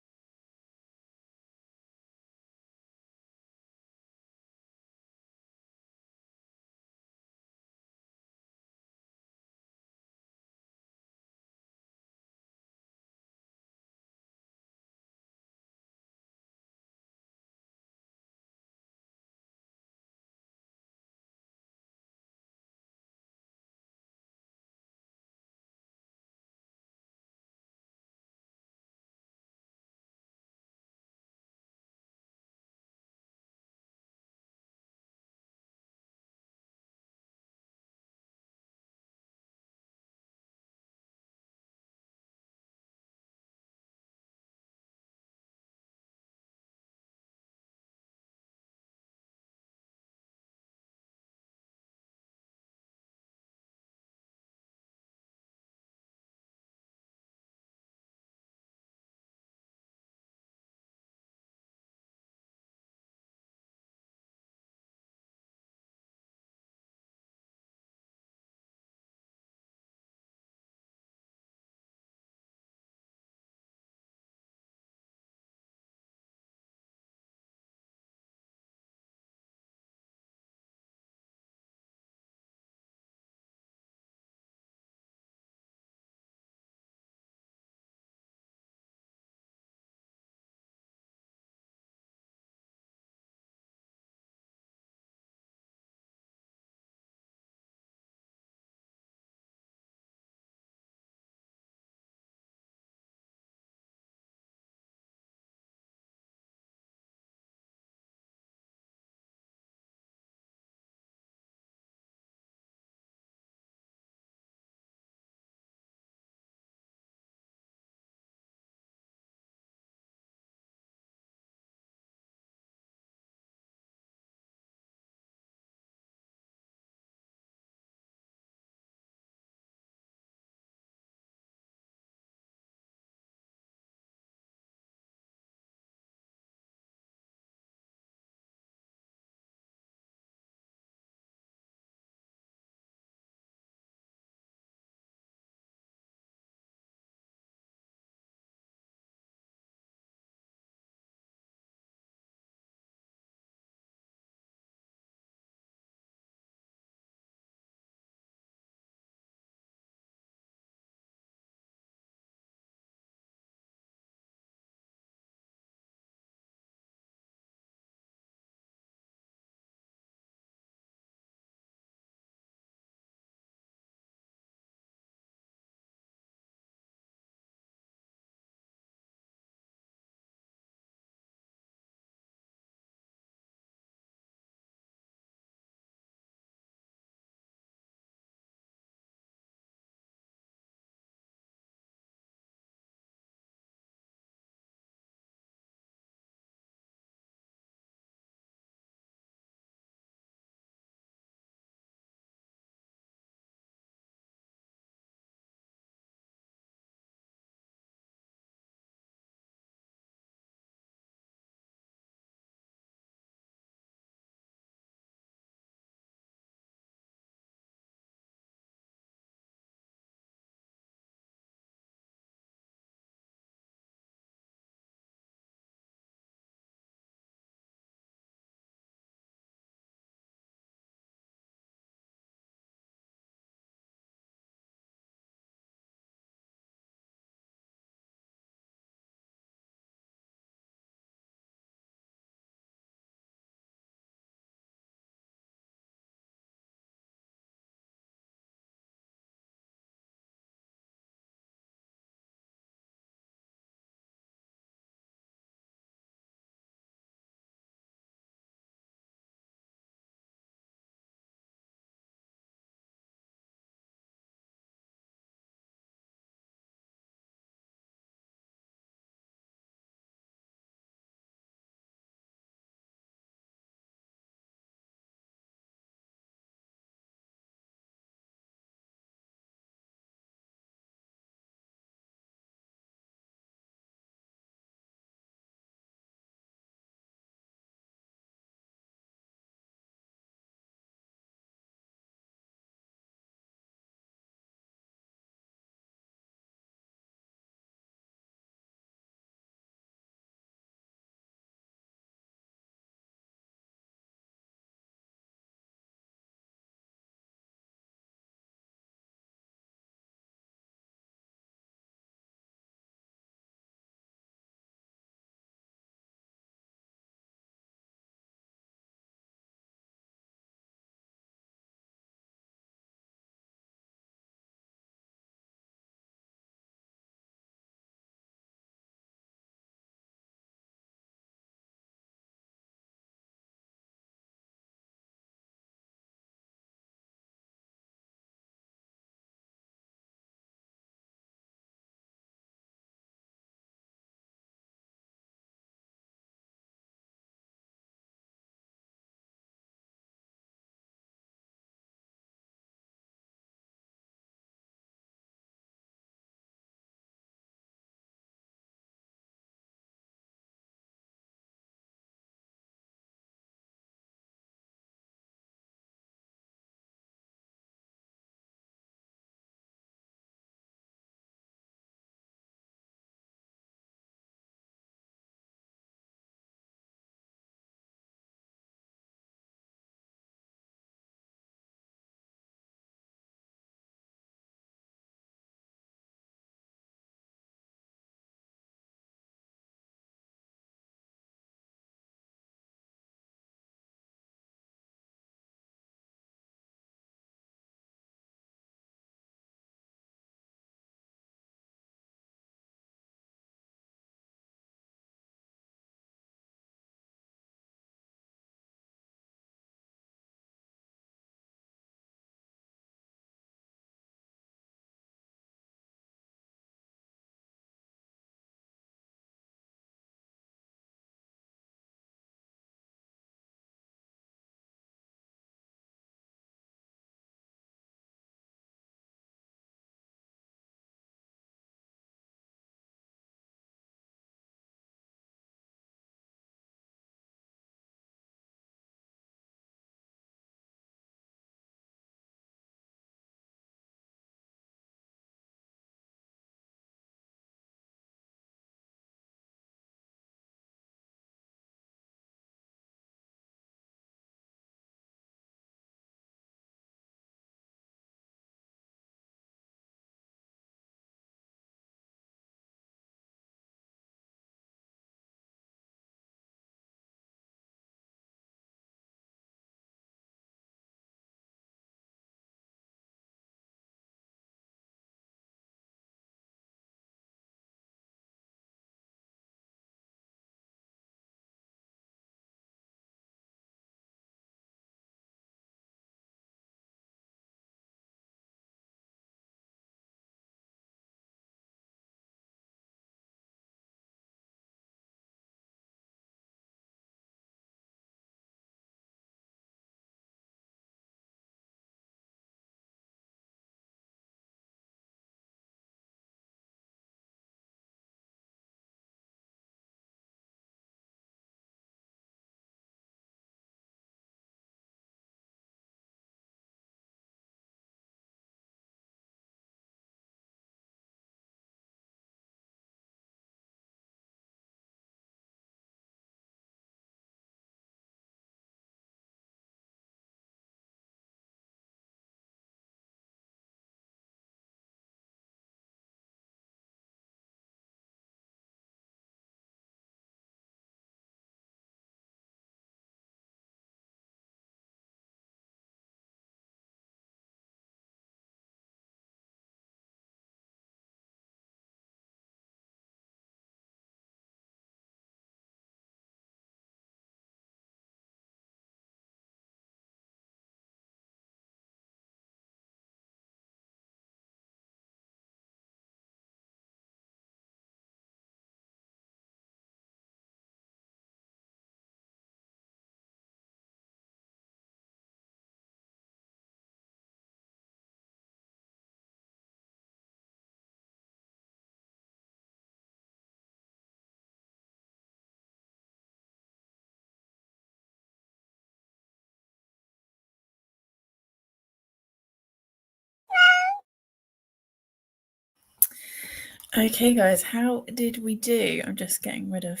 Okay, guys, how did we do? I'm just getting rid of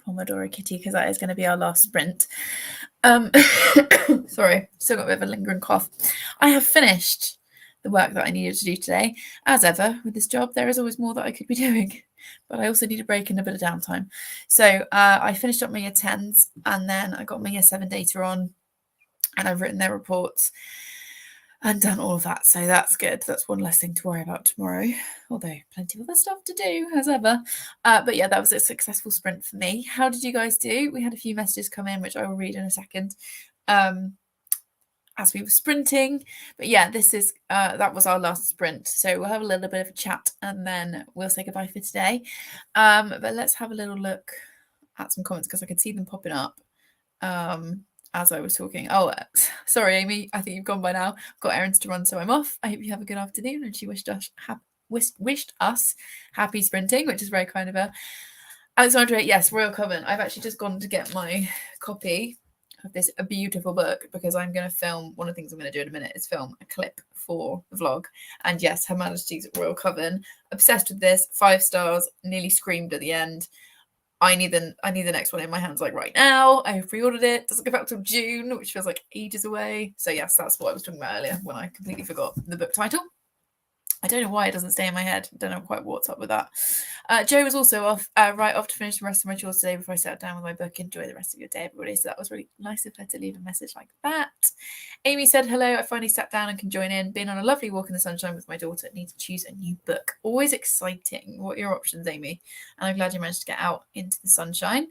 Pomodoro Kitty because that is going to be our last sprint. Sorry, still got a bit of a lingering cough. I have finished the work that I needed to do today. As ever with this job, there is always more that I could be doing, but I also need a break and a bit of downtime. So I finished up my year 10s, and then I got my year 7 data on, and I've written their reports and done all of that. So that's good. That's one less thing to worry about tomorrow, although plenty of other stuff to do as ever. But yeah, that was a successful sprint for me. How did you guys do? We had a few messages come in, which I will read in a second, as we were sprinting. But yeah, this is that was our last sprint. So we'll have a little bit of a chat and then we'll say goodbye for today. But let's have a little look at some comments because I could see them popping up. As I was talking. Oh, sorry, Amy. I think you've gone by now. I've got errands to run, so I'm off. I hope you have a good afternoon. And she wished us happy sprinting, which is very kind of her. Alexandra, yes, Royal Coven. I've actually just gone to get my copy of this beautiful book because I'm going to film. One of the things I'm going to do in a minute is film a clip for the vlog. And yes, Her Majesty's Royal Coven. Obsessed with this. 5 stars. Nearly screamed at the end. I need the next one in my hands like right now. I have pre-ordered it. Doesn't go out till June, which feels like ages away. So yes, that's what I was talking about earlier when I completely forgot the book title. I don't know why it doesn't stay in my head. I don't know quite what's up with that. Joe was also off to finish the rest of my chores today before I sat down with my book. Enjoy the rest of your day, everybody. So that was really nice of her to leave a message like that. Amy said, hello, I finally sat down and can join in. Been on a lovely walk in the sunshine with my daughter. Need to choose a new book. Always exciting. What are your options, Amy? And I'm glad you managed to get out into the sunshine.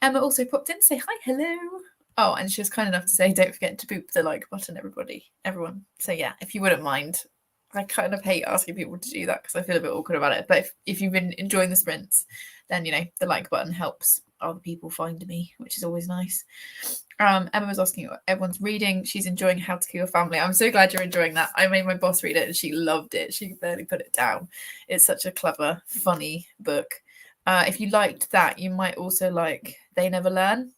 Emma also popped in to say hi, hello. Oh, and she was kind enough to say, don't forget to boop the like button, everyone. So yeah, if you wouldn't mind. I kind of hate asking people to do that because I feel a bit awkward about it. But if you've been enjoying the sprints, then, the like button helps other people find me, which is always nice. Emma was asking what everyone's reading. She's enjoying How to Kill Your Family. I'm so glad you're enjoying that. I made my boss read it and she loved it. She barely put it down. It's such a clever, funny book. If you liked that, you might also like They Never Learn,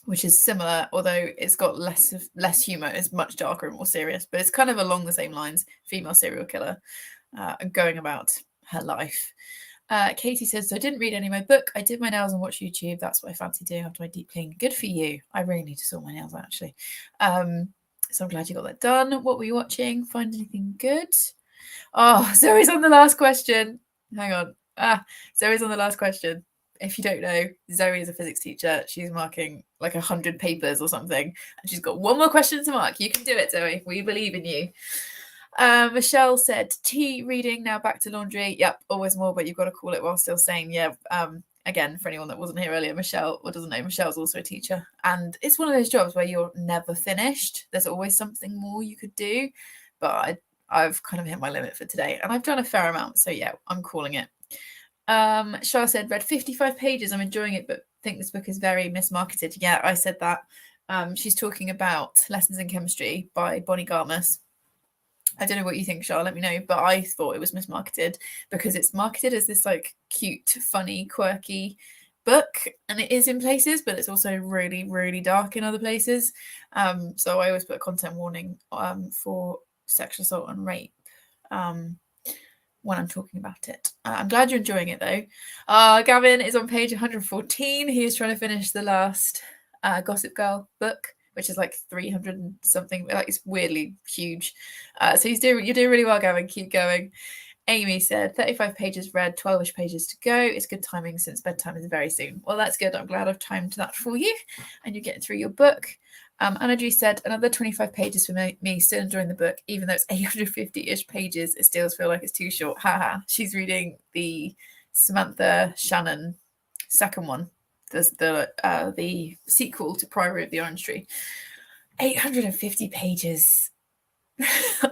which is similar, although it's got less humor. It's much darker and more serious, but it's kind of along the same lines. Female serial killer going about her life. Katie says, so I didn't read any of my book. I did my nails and watch YouTube. That's what I fancy doing after my deep clean. Good for you. I really need to sort my nails, actually. So I'm glad you got that done. What were you watching? Find anything good? Oh, Zoe's on the last question. Hang on. Zoe's on the last question. If you don't know, Zoe is a physics teacher. She's marking like 100 papers or something. And she's got one more question to mark. You can do it, Zoe. We believe in you. Michelle said, tea reading, now back to laundry. Yep, always more, but you've got to call it while still saying, yeah. Again, for anyone that wasn't here earlier, Michelle, or doesn't know, Michelle's also a teacher. And it's one of those jobs where you're never finished. There's always something more you could do. But I've kind of hit my limit for today. And I've done a fair amount. So yeah, I'm calling it. Shah said, read 55 pages. I'm enjoying it, but think this book is very mismarketed. Yeah, I said that. She's talking about Lessons in Chemistry by Bonnie Garmus. I don't know what you think, Shah, let me know, but I thought it was mismarketed because it's marketed as this like cute, funny, quirky book, and it is in places, but it's also really, really dark in other places. So I always put a content warning for sexual assault and rape when I'm talking about it. I'm glad you're enjoying it though. Gavin is on page 114. He is trying to finish the last Gossip Girl book, which is like 300 and something. Like it's weirdly huge. So you're doing really well, Gavin. Keep going. Amy said 35 pages read, 12ish pages to go. It's good timing since bedtime is very soon. Well, that's good. I'm glad I've timed that for you and you're getting through your book. Anna said another 25 pages for me, still enjoying the book, even though it's 850-ish pages. It still feels like it's too short. Haha. She's reading the Samantha Shannon second one, the sequel to Priory of the Orange Tree. 850 pages.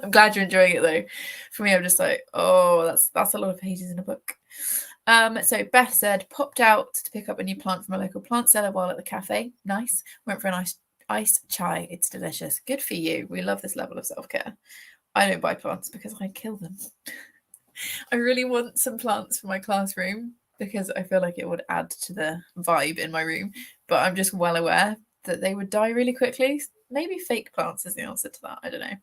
I'm glad you're enjoying it though. For me, I'm just like, oh, that's a lot of pages in a book. So Beth said, popped out to pick up a new plant from a local plant seller while at the cafe. Nice. Went for a nice ice chai. It's delicious. Good for you. We love this level of self-care. I don't buy plants because I kill them. I really want some plants for my classroom because I feel like it would add to the vibe in my room, but I'm just well aware that they would die really quickly. Maybe fake plants is the answer to that. I don't know.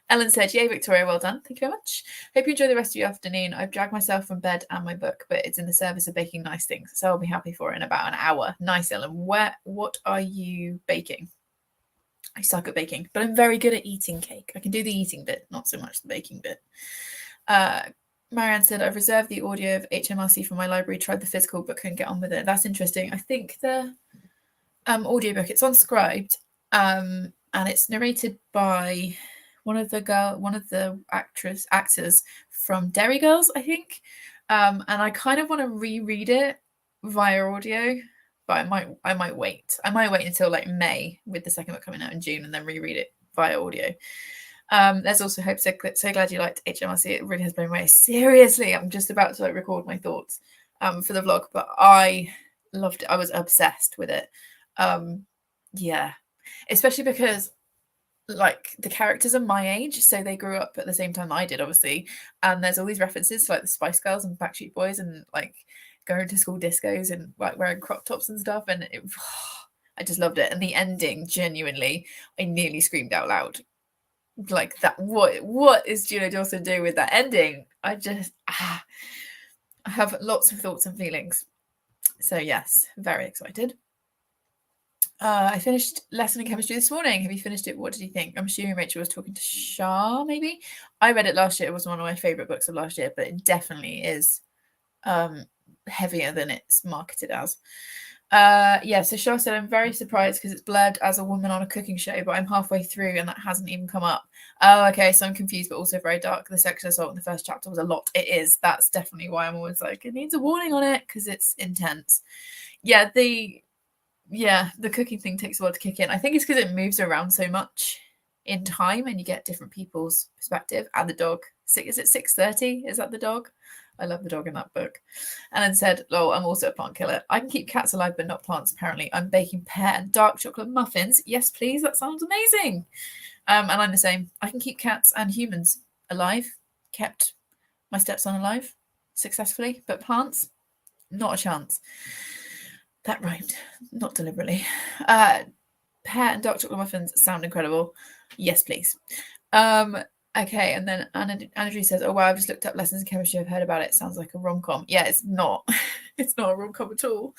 Ellen said, yay, Victoria, well done. Thank you very much. Hope you enjoy the rest of your afternoon. I've dragged myself from bed and my book, but it's in the service of baking nice things, so I'll be happy for it in about an hour. Nice, Ellen. What are you baking? I suck at baking, but I'm very good at eating cake. I can do the eating bit, not so much the baking bit. Marianne said, I've reserved the audio of HMRC for my library, tried the physical, but couldn't get on with it. That's interesting. I think the audiobook, it's on Scribed, and it's narrated by one of the actors from Derry Girls, I think. And I kind of want to reread it via audio, but I might wait. I might wait until like May with the second book coming out in June and then reread it via audio. There's also Hope. So glad you liked HMRC. It really has blown away. Seriously, I'm just about to record my thoughts for the vlog, but I loved it. I was obsessed with it. Yeah, especially because like the characters are my age, so they grew up at the same time that I did, obviously, and there's all these references to like the Spice Girls and Backstreet Boys and like going to school discos and like wearing crop tops and stuff, and I just loved it. And the ending, genuinely, I nearly screamed out loud. Like that, what is Julia Dawson doing with that ending? I have lots of thoughts and feelings. So yes, very excited. I finished Lesson in Chemistry this morning. Have you finished it? What did you think? I'm assuming Rachel was talking to Shah, maybe? I read it last year. It was one of my favourite books of last year, but it definitely is heavier than it's marketed as. So Shah said, I'm very surprised because it's blurred as a woman on a cooking show, but I'm halfway through and that hasn't even come up. Oh, okay, so I'm confused, but also very dark. The sexual assault in the first chapter was a lot. It is. That's definitely why I'm always like, it needs a warning on it because it's intense. Yeah, the cooking thing takes a while to kick in. I think it's because it moves around so much in time and you get different people's perspective. And the dog, is it 6:30? Is that the dog? I love the dog in that book. And then said, I'm also a plant killer. I can keep cats alive, but not plants, apparently. I'm baking pear and dark chocolate muffins. Yes, please. That sounds amazing. And I'm the same. I can keep cats and humans alive. Kept my stepson alive successfully, but plants, not a chance. That rhymed, not deliberately. Pear and dark chocolate muffins sound incredible. Yes, please. Okay, and then Andrew says, oh, wow, I've just looked up Lessons in Chemistry. I've heard about it. Sounds like a rom-com. Yeah, it's not. It's not a rom-com at all.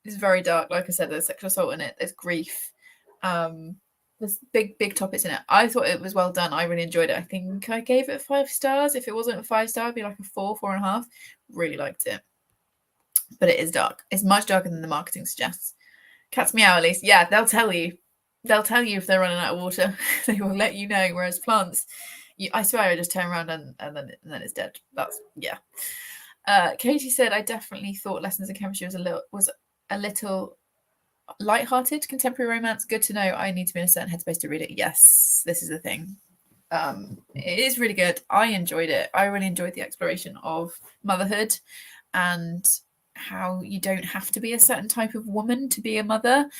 It's very dark. Like I said, there's sexual assault in it. There's grief. There's big topics in it. I thought it was well done. I really enjoyed it. I think I gave it 5 stars. If it wasn't a 5-star, it'd be like a 4.5. Really liked it. But it is dark. It's much darker than the marketing suggests. Cats meow, at least. Yeah, they'll tell you. They'll tell you if they're running out of water. They will let you know. Whereas plants, I swear, I just turn around and then it's dead. That's yeah. Katie said, I definitely thought Lessons in Chemistry was a little light-hearted contemporary romance. Good to know. I need to be in a certain headspace to read it. Yes, this is the thing. It is really good. I enjoyed it. I really enjoyed the exploration of motherhood and how you don't have to be a certain type of woman to be a mother.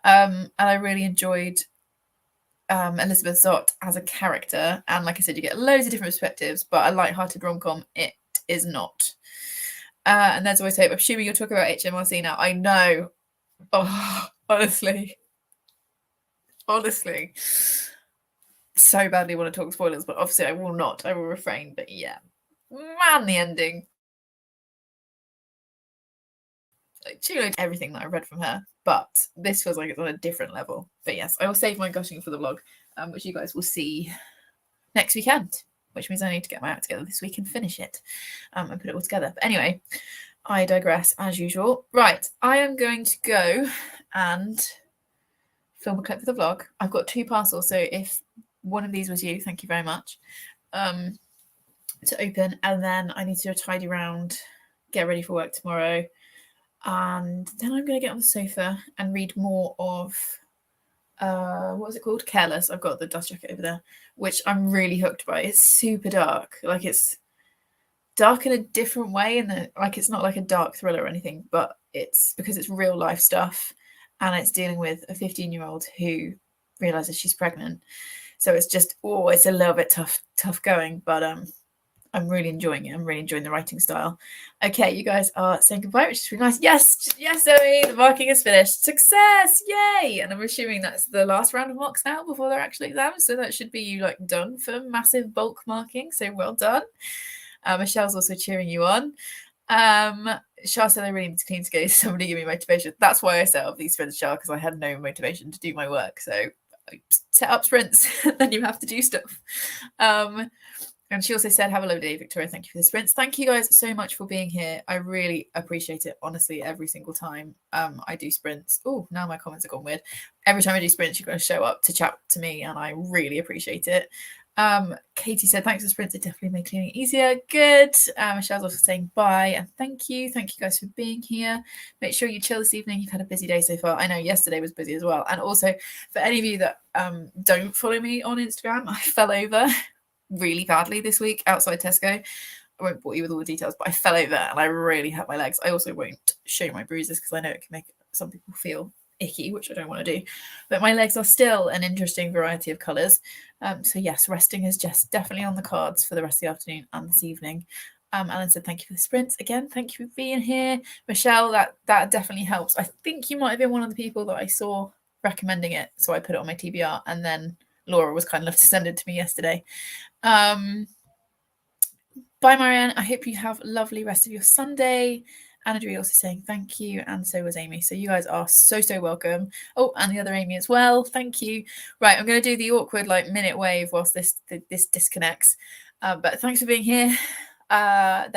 And I really enjoyed Elizabeth Zott as a character. And like I said, you get loads of different perspectives, but a light-hearted rom-com, it is not. And there's always hope. I'm assuming you're talking about HMRC now. I know. Oh, honestly. So badly want to talk spoilers, but obviously I will not. I will refrain. But yeah. Man, the ending. She liked everything that I read from her, but this feels like it's on a different level. But yes, I will save my gushing for the vlog, which you guys will see next weekend, which means I need to get my act together this week and finish it and put it all together. But anyway, I digress as usual. Right, I am going to go and film a clip for the vlog. I've got 2 parcels, so if one of these was you, thank you very much, to open. And then I need to do a tidy round, get ready for work tomorrow. And then I'm going to get on the sofa and read more of, what was it called? Careless. I've got the dust jacket over there, which I'm really hooked by. It's super dark. Like, it's dark in a different way. And like, it's not like a dark thriller or anything, but it's because it's real life stuff. And it's dealing with a 15-year-old who realizes she's pregnant. So it's just, it's a little bit tough going. But I'm really enjoying it. I'm really enjoying the writing style. Okay, you guys are saying goodbye, which is really nice. Yes, Zoe, the marking is finished. Success, yay! And I'm assuming that's the last round of mocks now before their actual exams, so that should be like done for massive bulk marking. So well done. Michelle's also cheering you on. Shah said I really need to clean to go. Somebody give me motivation. That's why I set up these sprints, Shah, because I had no motivation to do my work. So I set up sprints, then you have to do stuff. And she also said, have a lovely day, Victoria. Thank you for the sprints. Thank you guys so much for being here. I really appreciate it, honestly, every single time I do sprints. Oh, now my comments have gone weird. Every time I do sprints, you're going to show up to chat to me, and I really appreciate it. Katie said, thanks for sprints. It definitely made cleaning easier. Good. Michelle's also saying bye and thank you. Thank you guys for being here. Make sure you chill this evening. You've had a busy day so far. I know yesterday was busy as well. And also, for any of you that don't follow me on Instagram, I fell over really badly this week outside Tesco. I won't bore you with all the details, but I fell over and I really hurt my legs. I also won't show my bruises because I know it can make some people feel icky, which I don't want to do. But my legs are still an interesting variety of colours. So yes, resting is just definitely on the cards for the rest of the afternoon and this evening. Alan said, thank you for the sprints. Again, thank you for being here. Michelle, that definitely helps. I think you might have been one of the people that I saw recommending it. So I put it on my TBR, and then Laura was kind enough to send it to me yesterday. Bye, Marianne. I hope you have a lovely rest of your Sunday. Anna also saying thank you, and so was Amy. So you guys are so welcome. Oh, and the other Amy as well. Thank you. Right, I'm going to do the awkward minute wave whilst this disconnects. But thanks for being here. My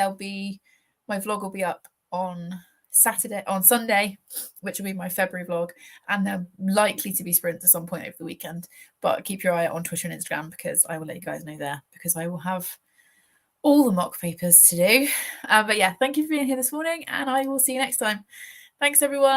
vlog will be up on Sunday, which will be my February vlog, and they're likely to be sprints at some point over the weekend. But keep your eye out on Twitter and Instagram, because I will let you guys know there, because I will have all the mock papers to do. But yeah, thank you for being here this morning, and I will see you next time. Thanks, everyone.